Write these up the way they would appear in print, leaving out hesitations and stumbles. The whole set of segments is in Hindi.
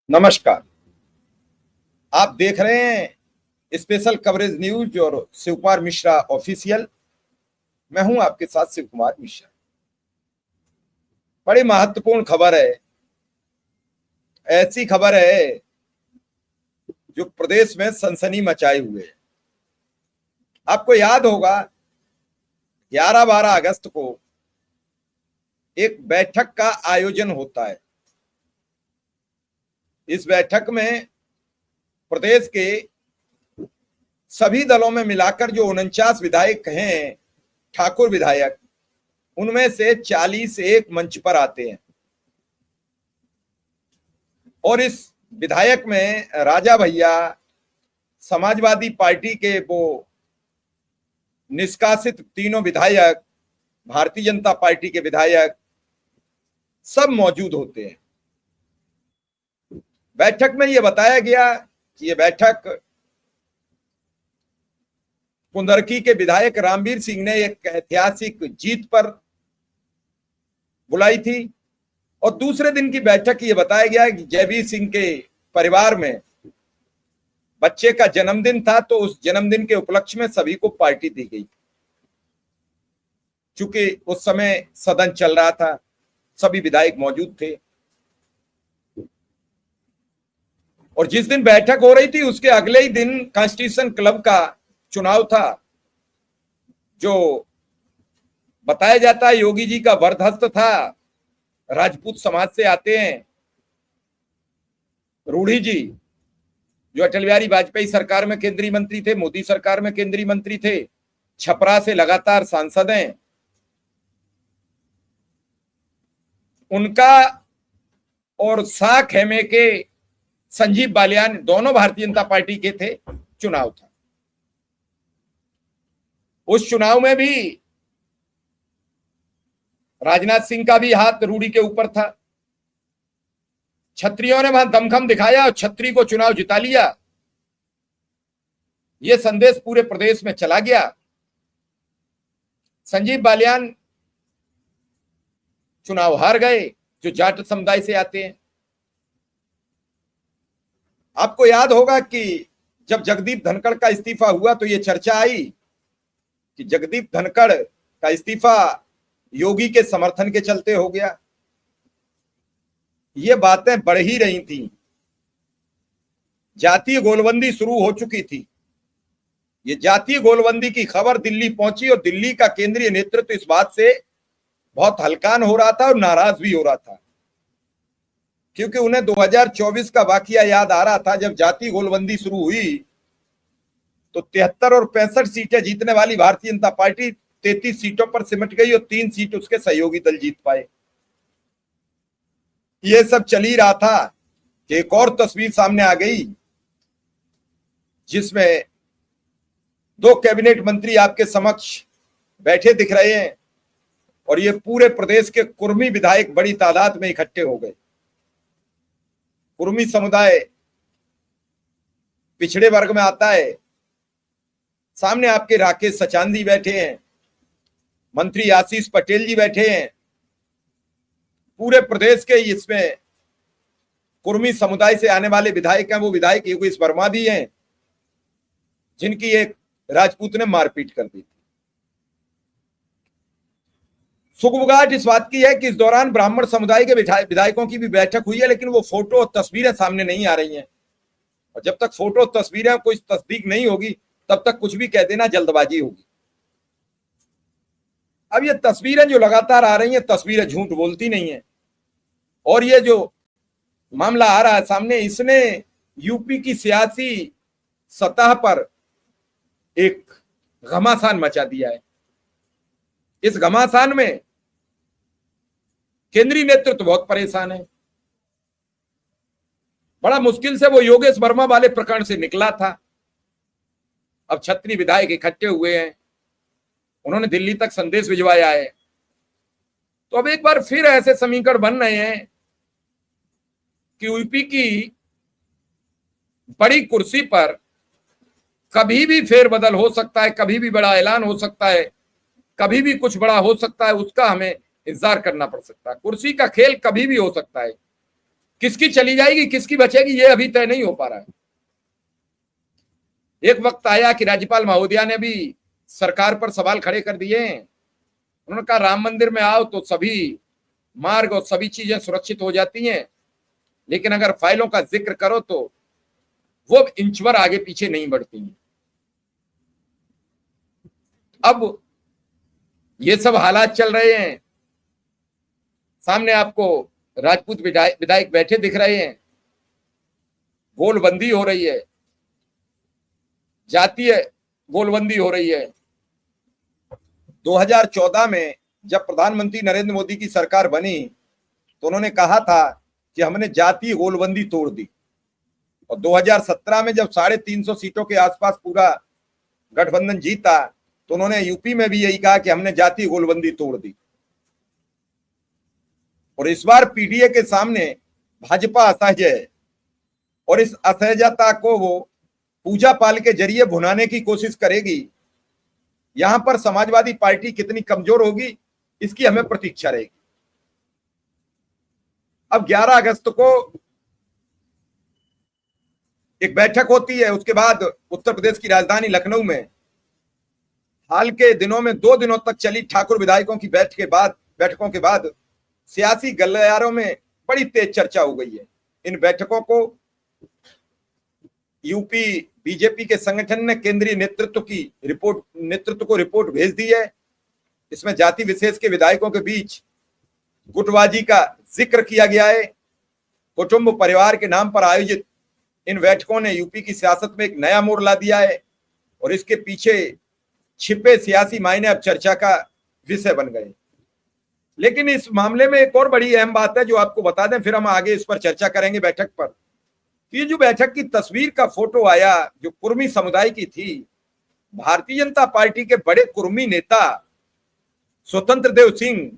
नमस्कार। आप देख रहे हैं स्पेशल कवरेज न्यूज और शिव कुमार मिश्रा ऑफिशियल। मैं हूं आपके साथ शिव कुमार मिश्रा। बड़ी महत्वपूर्ण खबर है। ऐसी खबर है जो प्रदेश में सनसनी मचाए हुए है। आपको याद होगा 11-12 अगस्त को एक बैठक का आयोजन होता है। इस बैठक में प्रदेश के सभी दलों में मिलाकर जो 49 विधायक हैं, ठाकुर विधायक, उनमें से 40 एक मंच पर आते हैं। और इस विधायक में राजा भैया, समाजवादी पार्टी के वो निष्कासित तीनों विधायक, भारतीय जनता पार्टी के विधायक सब मौजूद होते हैं। बैठक में यह बताया गया कि यह बैठक कुंदरकी के विधायक रामवीर सिंह ने एक ऐतिहासिक जीत पर बुलाई थी। और दूसरे दिन की बैठक ये बताया गया कि जयवीर सिंह के परिवार में बच्चे का जन्मदिन था, तो उस जन्मदिन के उपलक्ष्य में सभी को पार्टी दी गई। चूंकि उस समय सदन चल रहा था, सभी विधायक मौजूद थे। और जिस दिन बैठक हो रही थी उसके अगले ही दिन कॉन्स्टिट्यूशन क्लब का चुनाव था, जो बताया जाता है योगी जी का वरदहस्त था। राजपूत समाज से आते हैं रूढ़ी जी, जो अटल बिहारी वाजपेयी सरकार में केंद्रीय मंत्री थे, मोदी सरकार में केंद्रीय मंत्री थे, छपरा से लगातार सांसद हैं। उनका और शाह खेमे के संजीव बालियान, दोनों भारतीय जनता पार्टी के थे, चुनाव था। उस चुनाव में भी राजनाथ सिंह का भी हाथ रूढ़ी के ऊपर था। छत्रियों ने वहां दमखम दिखाया और छत्री को चुनाव जिता लिया। यह संदेश पूरे प्रदेश में चला गया। संजीव बालियान चुनाव हार गए, जो जाट समुदाय से आते हैं। आपको याद होगा कि जब जगदीप धनखड़ का इस्तीफा हुआ तो यह चर्चा आई कि जगदीप धनखड़ का इस्तीफा योगी के समर्थन के चलते हो गया। ये बातें बढ़ ही रही थी। जातीय गोलबंदी शुरू हो चुकी थी। ये जातीय गोलबंदी की खबर दिल्ली पहुंची और दिल्ली का केंद्रीय नेतृत्व इस बात से बहुत हलकान हो रहा था और नाराज भी हो रहा था, क्योंकि उन्हें 2024 का वाकया याद आ रहा था। जब जातीय गोलबंदी शुरू हुई तो 73 और 65 सीटें जीतने वाली भारतीय जनता पार्टी 33 सीटों पर सिमट गई और 3 सीट उसके सहयोगी दल जीत पाए। ये सब चल ही रहा था कि एक और तस्वीर सामने आ गई, जिसमें 2 कैबिनेट मंत्री आपके समक्ष बैठे दिख रहे हैं और ये पूरे प्रदेश के कुर्मी विधायक बड़ी तादाद में इकट्ठे हो गए। कुर्मी समुदाय पिछड़े वर्ग में आता है। सामने आपके राकेश सचांदी बैठे हैं, मंत्री आशीष पटेल जी बैठे हैं। पूरे प्रदेश के इसमें कुर्मी समुदाय से आने वाले विधायक हैं। वो विधायक योगेश वर्मा भी हैं, जिनकी एक राजपूत ने मारपीट कर दी थी। सुगबुगाहट इस बात की है कि इस दौरान ब्राह्मण समुदाय के विधायकों की भी बैठक हुई है, लेकिन वो फोटो और तस्वीरें सामने नहीं आ रही हैं। और जब तक फोटो और तस्वीरें कोई तस्दीक नहीं होगी, तब तक कुछ भी कह देना जल्दबाजी होगी। अब ये तस्वीरें जो लगातार आ रही हैं, तस्वीरें झूठ बोलती नहीं है। और ये जो मामला आ रहा है सामने, इसने यूपी की सियासी सतह पर एक घमासान मचा दिया है। इस घमासान में केंद्रीय नेतृत्व बहुत परेशान है। बड़ा मुश्किल से वो योगेश वर्मा वाले प्रकरण से निकला था। अब छत्री विधायक इकट्ठे हुए हैं, उन्होंने दिल्ली तक संदेश भिजवाया है। तो अब एक बार फिर ऐसे समीकरण बन रहे हैं कि यूपी की बड़ी कुर्सी पर कभी भी फेरबदल हो सकता है, कभी भी बड़ा ऐलान हो सकता है, कभी भी कुछ बड़ा हो सकता है। उसका हमें इंतजार करना पड़ सकता है। कुर्सी का खेल कभी भी हो सकता है। किसकी चली जाएगी, किसकी बचेगी, ये अभी तय नहीं हो पा रहा है। एक वक्त आया कि राज्यपाल महोदया ने भी सरकार पर सवाल खड़े कर दिए। उन्होंने कहा राम मंदिर में आओ तो सभी मार्ग और सभी चीजें सुरक्षित हो जाती हैं, लेकिन अगर फाइलों का जिक्र करो तो वो इंचवर आगे पीछे नहीं बढ़ती हैं। अब ये सब हालात चल रहे हैं। सामने आपको राजपूत विधायक बैठे दिख रहे हैं, गोलबंदी हो रही है, जातीय गोलबंदी हो रही है। 2014 में जब प्रधानमंत्री नरेंद्र मोदी की सरकार बनी तो उन्होंने कहा था कि हमने जातीय गोलबंदी तोड़ दी, और 2017 में जब 350 सीटों के आसपास पूरा गठबंधन जीता तो उन्होंने यूपी में भी यही कहा कि हमने जातीय गोलबंदी तोड़ दी। और इस बार पीडीए के सामने भाजपा असहज है, और इस असहजता को वो पूजा पाल के जरिए भुनाने की कोशिश करेगी। यहां पर समाजवादी पार्टी कितनी कमजोर होगी, इसकी हमें प्रतीक्षा रहेगी। अब 11 अगस्त को एक बैठक होती है, उसके बाद उत्तर प्रदेश की राजधानी लखनऊ में हाल के दिनों में 2 दिनों तक चली ठाकुर विधायकों की बैठकों के बाद सियासी गलियारों में बड़ी तेज चर्चा हो गई है। इन बैठकों को यूपी बीजेपी के संगठन ने केंद्रीय नेतृत्व को रिपोर्ट भेज दी है। इसमें जाति विशेष के विधायकों के बीच गुटबाजी का जिक्र किया गया है। कुटुंब परिवार के नाम पर आयोजित इन बैठकों ने यूपी की सियासत में एक नया मोड़ ला दिया है, और इसके पीछे छिपे सियासी मायने अब चर्चा का विषय बन गए। लेकिन इस मामले में एक और बड़ी अहम बात है जो आपको बता दें, फिर हम आगे इस पर चर्चा करेंगे बैठक पर। ये जो बैठक की तस्वीर का फोटो आया जो कुर्मी समुदाय की थी, भारतीय जनता पार्टी के बड़े कुर्मी नेता स्वतंत्र देव सिंह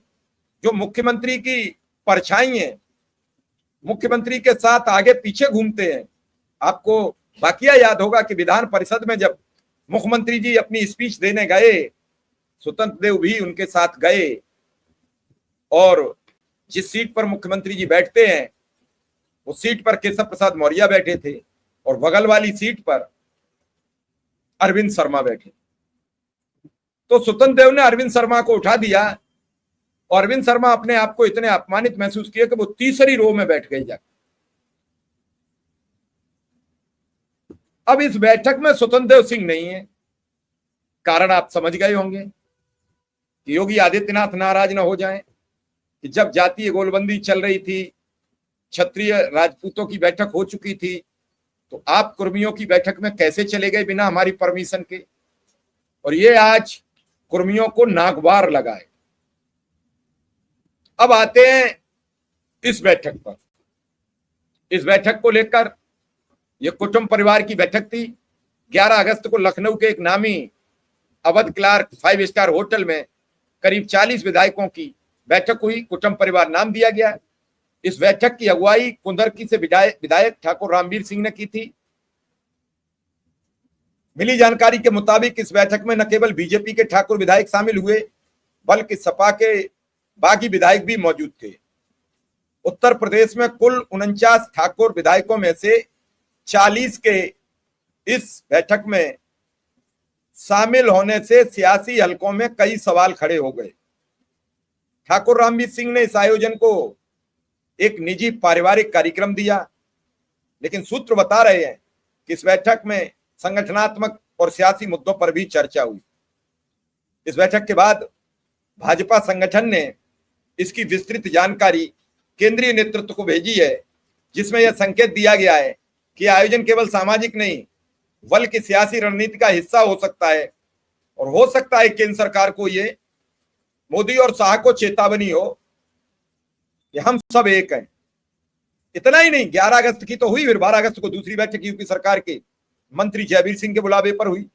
जो मुख्यमंत्री की परछाई है, मुख्यमंत्री के साथ आगे पीछे घूमते हैं। आपको वाकया याद होगा कि विधान परिषद में जब मुख्यमंत्री जी अपनी स्पीच देने गए, स्वतंत्र देव भी उनके साथ गए, और जिस सीट पर मुख्यमंत्री जी बैठते हैं उस सीट पर केशव प्रसाद मौर्य बैठे थे, और बगल वाली सीट पर अरविंद शर्मा बैठे। तो स्वतंत्र देव ने अरविंद शर्मा को उठा दिया, और अरविंद शर्मा अपने आप को इतने अपमानित महसूस किए कि वो तीसरी रो में बैठ गए जाकर। अब इस बैठक में स्वतंत्र देव सिंह नहीं है। कारण आप समझ गए होंगे कि योगी आदित्यनाथ नाराज न हो जाएं कि जब जातीय गोलबंदी चल रही थी, क्षत्रिय राजपूतों की बैठक हो चुकी थी, तो आप कुर्मियों की बैठक में कैसे चले गए बिना हमारी परमिशन के। और ये आज कुर्मियों को नागवार लगाए। अब आते हैं इस बैठक पर। इस बैठक को लेकर यह कुटुंब परिवार की बैठक थी। 11 अगस्त को लखनऊ के एक नामी अवध क्लार्क 5 स्टार होटल में करीब 40 विधायकों की बैठक हुई। कुटुंब परिवार नाम दिया गया। इस बैठक की अगुवाई कुंदरकी से विधायक ठाकुर रामवीर सिंह ने की थी। मिली जानकारी के मुताबिक इस बैठक में न केवल बीजेपी के ठाकुर विधायक शामिल हुए, बल्कि सपा के बागी विधायक भी मौजूद थे। उत्तर प्रदेश में कुल 49 ठाकुर विधायकों में से 40 के इस बैठक में शामिल होने से सियासी हलकों में कई सवाल खड़े हो गए। ठाकुर रामवीर सिंह ने इस आयोजन को एक निजी पारिवारिक कार्यक्रम दिया, लेकिन सूत्र बता रहे हैं कि इस बैठक में संगठनात्मक और सियासी मुद्दों पर भी चर्चा हुई। इस बैठक के बाद भाजपा संगठन ने इसकी विस्तृत जानकारी केंद्रीय नेतृत्व को भेजी है, जिसमें यह संकेत दिया गया है कि आयोजन केवल सामाजिक नहीं बल्कि सियासी रणनीति का हिस्सा हो सकता है, और हो सकता है केंद्र सरकार को ये मोदी और शाह को चेतावनी हो कि हम सब एक हैं। इतना ही नहीं, 11 अगस्त की तो हुई, फिर 12 अगस्त को दूसरी बैठक यूपी सरकार के मंत्री जयवीर सिंह के बुलावे पर हुई।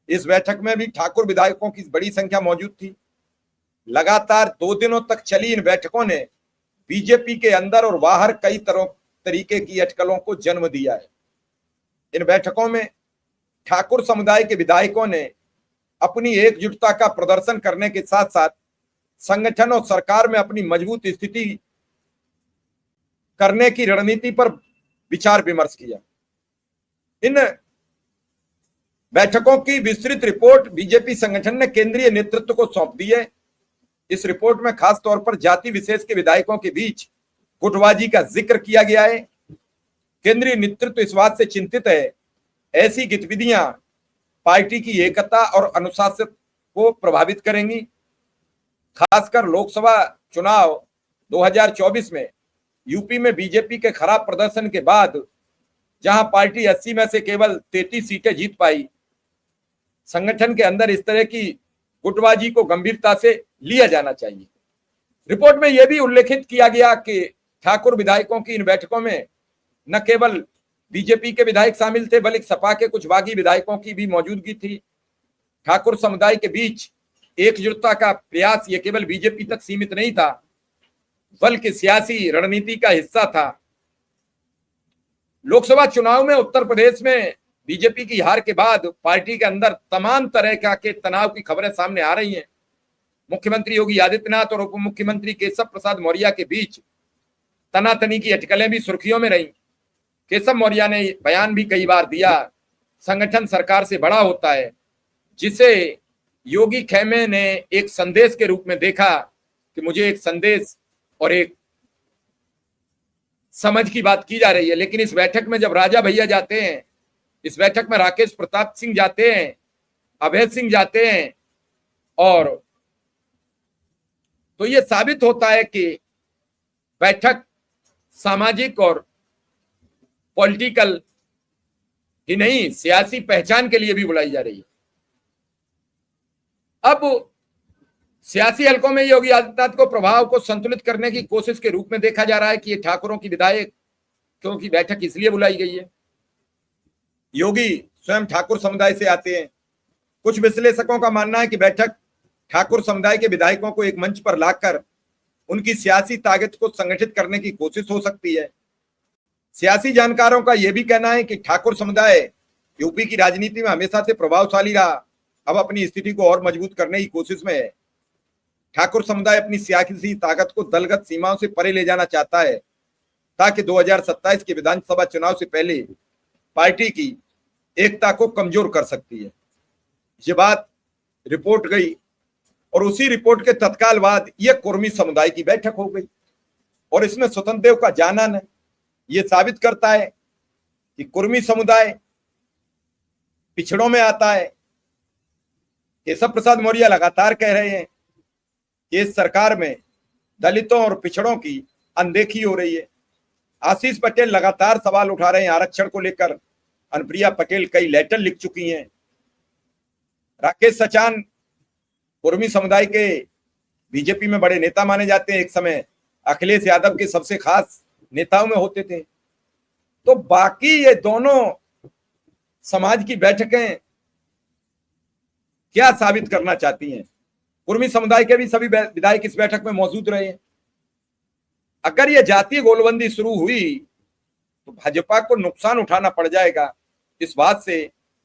इस बैठक में भी ठाकुर विधायकों की बड़ी संख्या मौजूद थी। लगातार 2 दिनों तक चली इन बैठकों ने बीजेपी के अंदर और बाहर कई तरीके की अटकलों को जन्म दिया है। इन बैठकों में ठाकुर समुदाय के विधायकों ने अपनी एकजुटता का प्रदर्शन करने के साथ साथ संगठन और सरकार में अपनी मजबूत स्थिति करने की रणनीति पर विचार विमर्श किया। इन बैठकों की विस्तृत रिपोर्ट बीजेपी संगठन ने केंद्रीय नेतृत्व को सौंप दी है। इस रिपोर्ट में खास तौर पर जाति विशेष के विधायकों के बीच गुटबाजी का जिक्र किया गया है। केंद्रीय नेतृत्व इस बात से चिंतित है ऐसी गतिविधियां पार्टी की एकता और अनुशासन को प्रभावित करेंगी। खासकर लोकसभा चुनाव 2024 में यूपी में बीजेपी के खराब प्रदर्शन के बाद जहां पार्टी 80 में से केवल 33 सीटें जीत पाई, संगठन के अंदर इस तरह की गुटबाजी को गंभीरता से लिया जाना चाहिए। रिपोर्ट में यह भी उल्लेखित किया गया कि ठाकुर विधायकों की इन बैठकों में न केवल बीजेपी के विधायक शामिल थे बल्कि सपा के कुछ बागी विधायकों की भी मौजूदगी थी। ठाकुर समुदाय के बीच एकजुटता का प्रयास ये केवल बीजेपी तक सीमित नहीं था बल्कि सियासी रणनीति का हिस्सा था। लोकसभा चुनाव में उत्तर प्रदेश में बीजेपी की हार के बाद पार्टी के अंदर तमाम तरह के तनाव की खबरें सामने आ रही हैं। मुख्यमंत्री योगी आदित्यनाथ और उप मुख्यमंत्री केशव प्रसाद मौर्य के बीच तनातनी की अटकलें भी सुर्खियों में रहीं। केशव मौर्य ने बयान भी कई बार दिया, संगठन सरकार से बड़ा होता है, जिसे योगी खेमे ने एक संदेश के रूप में देखा कि मुझे एक संदेश और एक समझ की बात की जा रही है। लेकिन इस बैठक में जब राजा भैया जाते हैं, इस बैठक में राकेश प्रताप सिंह जाते हैं, अभय सिंह जाते हैं, और तो यह साबित होता है कि बैठक सामाजिक और पॉलिटिकल ही नहीं, सियासी पहचान के लिए भी बुलाई जा रही है। अब सियासी हलकों में योगी आदित्यनाथ को प्रभाव को संतुलित करने की कोशिश के रूप में देखा जा रहा है कि ये ठाकुरों की विधायक क्योंकि बैठक इसलिए बुलाई गई है। योगी स्वयं ठाकुर समुदाय से आते हैं। कुछ विश्लेषकों का मानना है कि बैठक ठाकुर समुदाय के विधायकों को एक मंच पर लाकर उनकी सियासी ताकत को संगठित करने की कोशिश हो सकती है। सियासी जानकारों का यह भी कहना है कि ठाकुर समुदाय यूपी की राजनीति में हमेशा से प्रभावशाली रहा, अब अपनी स्थिति को और मजबूत करने की कोशिश में है। ठाकुर समुदाय अपनी सियासी ताकत को दलगत सीमाओं से परे ले जाना चाहता है ताकि 2027 के विधानसभा चुनाव से पहले पार्टी की एकता को कमजोर कर सकती है। ये बात रिपोर्ट गई और उसी रिपोर्ट के तत्काल बाद यह कुर्मी समुदाय की बैठक हो गई और इसमें स्वतंत्र देव का जानन है। यह साबित करता है कि कुर्मी समुदाय पिछड़ों में आता है। केशव प्रसाद मौर्य लगातार कह रहे हैं कि इस सरकार में दलितों और पिछड़ों की अनदेखी हो रही है। आशीष पटेल लगातार सवाल उठा रहे हैं आरक्षण को लेकर। अनुप्रिया पटेल कई लेटर लिख चुकी हैं। राकेश सचान कुर्मी समुदाय के बीजेपी में बड़े नेता माने जाते हैं, एक समय अखिलेश यादव के सबसे खास नेताओं में होते थे। तो बाकी ये दोनों समाज की बैठकें क्या साबित करना चाहती हैं? कुर्मी समुदाय के भी सभी विधायक इस बैठक में मौजूद रहे हैं। अगर यह जातीय गोलबंदी शुरू हुई तो भाजपा को नुकसान उठाना पड़ जाएगा। इस बात से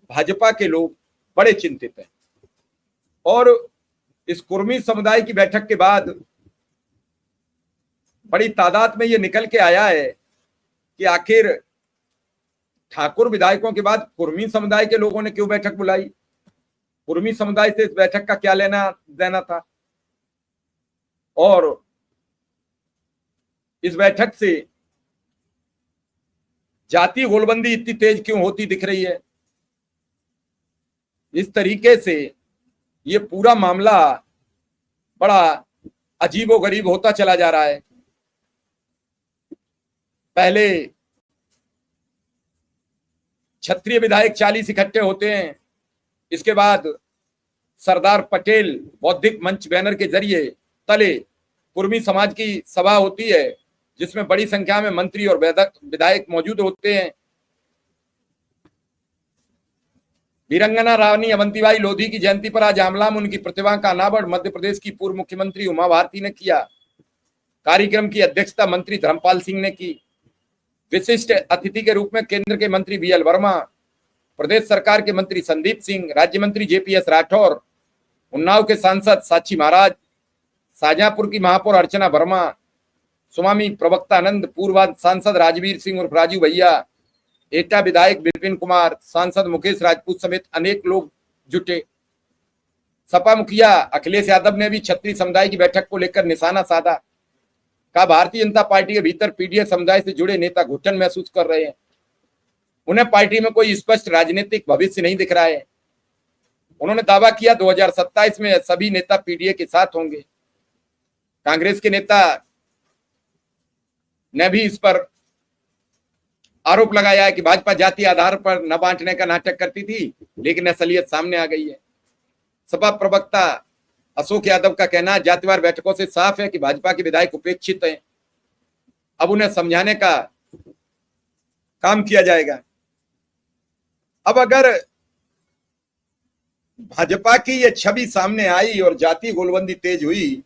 भाजपा के लोग बड़े चिंतित हैं और इस कुर्मी समुदाय की बैठक के बाद बड़ी तादाद में यह निकल के आया है कि आखिर ठाकुर विधायकों के बाद कुर्मी समुदाय के लोगों ने क्यों बैठक बुलाई, कुर्मी समुदाय से इस बैठक का क्या लेना देना था, और इस बैठक से जातीय गोलबंदी इतनी तेज क्यों होती दिख रही है। इस तरीके से ये पूरा मामला बड़ा अजीबोगरीब होता चला जा रहा है। पहले क्षत्रिय विधायक 40 इकट्ठे होते हैं, इसके बाद सरदार पटेल बौद्धिक मंच बैनर के जरिए तले कुर्मी समाज की सभा होती है जिसमें बड़ी संख्या में मंत्री और विधायक मौजूद होते हैं। वीरंगना रानी अवंतीबाई लोधी की जयंती पर आज आमला में उनकी प्रतिभा का अनावरण मध्य प्रदेश की पूर्व मुख्यमंत्री उमा भारती ने किया। कार्यक्रम की अध्यक्षता मंत्री धर्मपाल सिंह ने की। विशिष्ट अतिथि के रूप में केंद्र के मंत्री बीएल वर्मा, प्रदेश सरकार के मंत्री संदीप सिंह, राज्य मंत्री जेपीएस राठौर, उन्नाव के सांसद साक्षी महाराज, शाहजहांपुर की महापौर अर्चना वर्मा, स्वामी प्रवक्तानंद, पूर्व सांसद राजवीर सिंह और राजू भैया, एटा विधायक विपिन कुमार, सांसद मुकेश राजपूत समेत अनेक लोग जुटे। सपा मुखिया अखिलेश यादव ने भी क्षत्रिय समुदाय की बैठक को लेकर निशाना साधा। कहा भारतीय जनता पार्टी के भीतर पीडीएस समुदाय से जुड़े नेता घुटन महसूस कर रहे हैं, उन्हें पार्टी में कोई स्पष्ट राजनीतिक भविष्य नहीं दिख रहा है। उन्होंने दावा किया 2027 में सभी नेता पीडीए के साथ होंगे। कांग्रेस के नेता ने भी इस पर आरोप लगाया है कि भाजपा जाति आधार पर न बांटने का नाटक करती थी, लेकिन असलियत सामने आ गई है। सपा प्रवक्ता अशोक यादव का कहना है जातिवार बैठकों से साफ है कि भाजपा के विधायक उपेक्षित हैं, अब उन्हें समझाने का काम किया जाएगा। अब अगर भाजपा की ये छवि सामने आई और जातीय गोलबंदी तेज हुई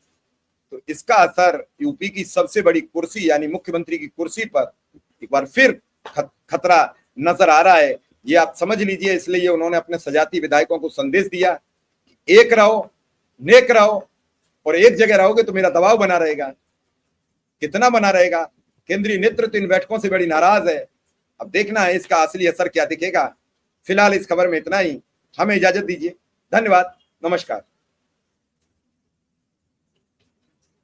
तो इसका असर यूपी की सबसे बड़ी कुर्सी यानी मुख्यमंत्री की कुर्सी पर एक बार फिर खतरा नजर आ रहा है। ये आप समझ लीजिए। इसलिए उन्होंने अपने सजाती विधायकों को संदेश दिया, एक रहो, नेक रहो, और एक जगह रहोगे तो मेरा दबाव बना रहेगा। कितना बना रहेगा? केंद्रीय नेतृत्व इन बैठकों से बड़ी नाराज है। अब देखना है इसका असली असर क्या दिखेगा। फिलहाल इस खबर में इतना ही। हमें इजाजत दीजिए। धन्यवाद। नमस्कार।